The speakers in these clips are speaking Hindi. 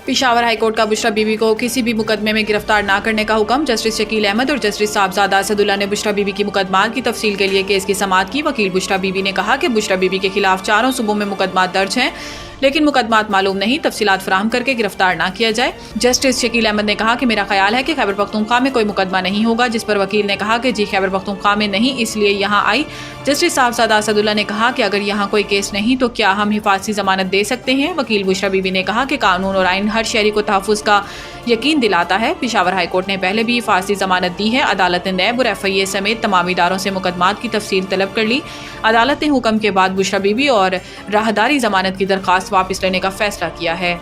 पेशावर हाईकोर्ट का बुशरा बीबी को किसी भी मुकदमे में गिरफ्तार न करने का हुक्म। जस्टिस शकील अहमद और जस्टिस साहबजादा असदुल्ला ने बुशरा बीबी की मुकदमात की तफसील के लिए केस की समाअत की। वकील बुशरा बीबी ने कहा कि बुशरा बीबी के खिलाफ 4 सूबों में मुकदमात दर्ज हैं, लेकिन मुकदमात मालूम नहीं, तफसीलात फराहम करके गिरफ्तार न किया जाए। जस्टिस शकील अहमद ने कहा कि मेरा ख्याल है कि खैबर पख्तूनख्वा में कोई मुकदमा नहीं होगा, जिस पर वकील ने कहा कि जी खैबर पख्तूनख्वा में नहीं, इसलिए यहाँ आई। जस्टिस साहबजादा असदुल्ला ने कहा कि अगर यहाँ कोई केस नहीं तो क्या हम हिफाजती जमानत दे सकते हैं। वकील बुशरा बीबी ने कहा कि कानून और आइन हर शहरी को तहफ़्फ़ुज़ का यकीन दिलाता है। पेशावर हाईकोर्ट ने पहले भी हिफाजती जमानत दी है। अदालत ने नैब और FIA समेत तमाम इदारों से मुकदमात की तफसील तलब कर ली। अदालत ने हुक्म के बाद बुशरा बीबी और राहदारी जमानत की दरख्वास्त वापस लेने का फैसला किया है।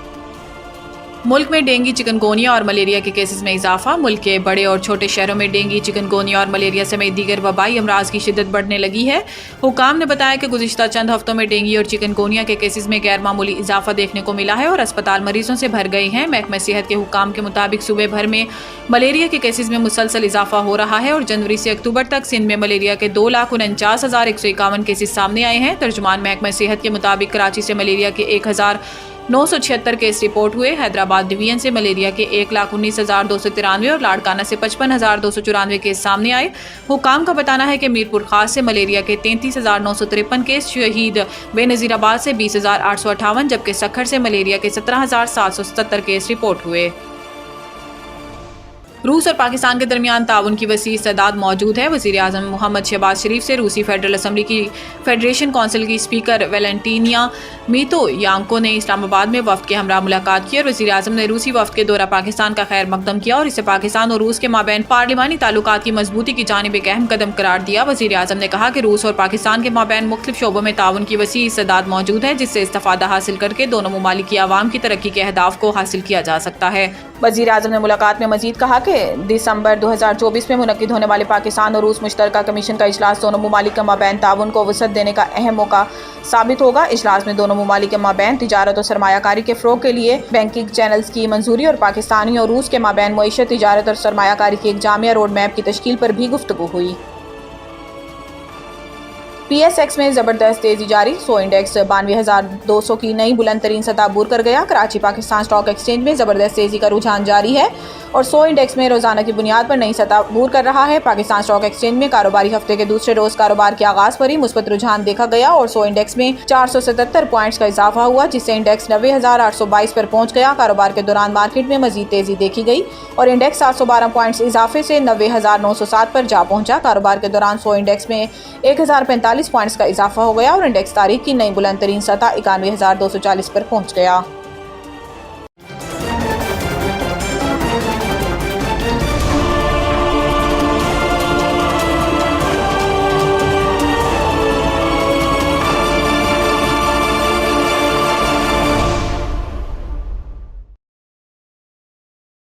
मुल्क में डेंगू, चिकनगोनिया और मलेरिया के केसेस में इजाफा। मुल्क के बड़े और छोटे शहरों में डेंगू, चिकनगोनिया और मलेरिया समेत दीगर वबाई अमराज की शिद्दत बढ़ने लगी है। हुकाम ने बताया कि गुज़िश्ता चंद हफ्तों में डेंगू और चिकनगोनिया के केसेस में गैर मामूली इजाफा देखने को मिला है और अस्पताल मरीजों से भर गए हैं। महकमा सेहत के हुकाम के मुताबिक सूबे भर में मलेरिया के केसेस में मुसलसल इजाफा हो रहा है और जनवरी से अक्टूबर तक सिंध में मलेरिया के 2,49,151 केसेस सामने आए हैं। तर्जुमान महकमा सेहत के मुताबिक कराची से मलेरिया के 1,976 केस रिपोर्ट हुए। हैदराबाद डिवीजन से मलेरिया के 1,19,293 और लाड़काना से 55,294 केस सामने आए। हुकाम का बताना है कि मीरपुर खास से मलेरिया के 33,953 केस, शहीद बेनज़ीराबाद से 20,858, जबकि सखर से मलेरिया के 17,770 केस रिपोर्ट हुए। रूस और पाकिस्तान के दरमियान ताउन की वसी इस्तेदाद मौजूद है। वज़ीर आज़म मोहम्मद शहबाज शरीफ से रूसी फेडरल असम्बली की फेडरेशन कौंसिल की स्पीकर वेलेंटीनिया मितोयांको ने इस्लामाबाद में वफ़द के हमरा मुलाकात की और वज़ीर आज़म ने रूसी वफ़द के दौरा पाकिस्तान का खैर मकदम किया और इसे पाकिस्तान और रूस के माबैन पार्लिमानी ताल्लुकात की मजबूती की जानिब एक अहम कदम करार दिया। वज़ीर आज़म ने कहा कि रूस और पाकिस्तान के माबैन मुख्तलिफ शोबों में ताउन की वसी इस्तेदाद मौजूद है, जिससे इस्तिफ़ादा हासिल करके दोनों ममालिक की आवाम की तरक्की के अहदाफ को हासिल किया जा सकता है। वज़ीर आज़म ने मुलाकात में मजीद कहा कि दिसंबर 2024 में मुनक्किद होने वाले पाकिस्तान और रूस मुश्तरका कमीशन का इजलास दोनों ममालिक के माबैन ताउन को वसअत देने का अहम मौका साबित होगा। इजलास में दोनों ममालिक के माबैन तिजारत और सरमायाकारी के फ़रोग़ के लिए बैंकिंग चैनल्स की मंजूरी और पाकिस्तानी और रूस के माबैन मईशत, तिजारत और सरमायाकारी की एक जामिया रोड मैप की तश्कील पर भी गुफ्तगू हुई। PSX में ज़बरदस्त तेज़ी जारी। सो इंडेक्स 92,200 की नई बुलंद तरीन सतह अबूर कर गया। कराची पाकिस्तान स्टॉक एक्सचेंज में ज़बरदस्त तेज़ी का रुझान जारी है और सो इंडेक्स में रोज़ाना की बुनियाद पर नई सतह अबूर कर रहा है। पाकिस्तान स्टॉक एक्सचेंज में कारोबारी हफ्ते के दूसरे रोज़ कारोबार के आगाज़ पर ही मुस्बत रुझान देखा गया और सो इंडेक्स में 477 पॉइंट्स का इजाफा हुआ, जिससे इंडेक्स 90,822 पर पहुँच गया। कारोबार के दौरान मार्केट में मजीद तेज़ी देखी गई और इंडेक्स 712 पॉइंट्स इजाफे से 90,907 पर जा पहुँचा। कारोबार के दौरान सो इंडेक्स में 1,045 पॉइंट्स का इजाफा हो गया और इंडेक्स तारीख की नई बुलंद तरीन सतह 91,240 पर पहुंच गया।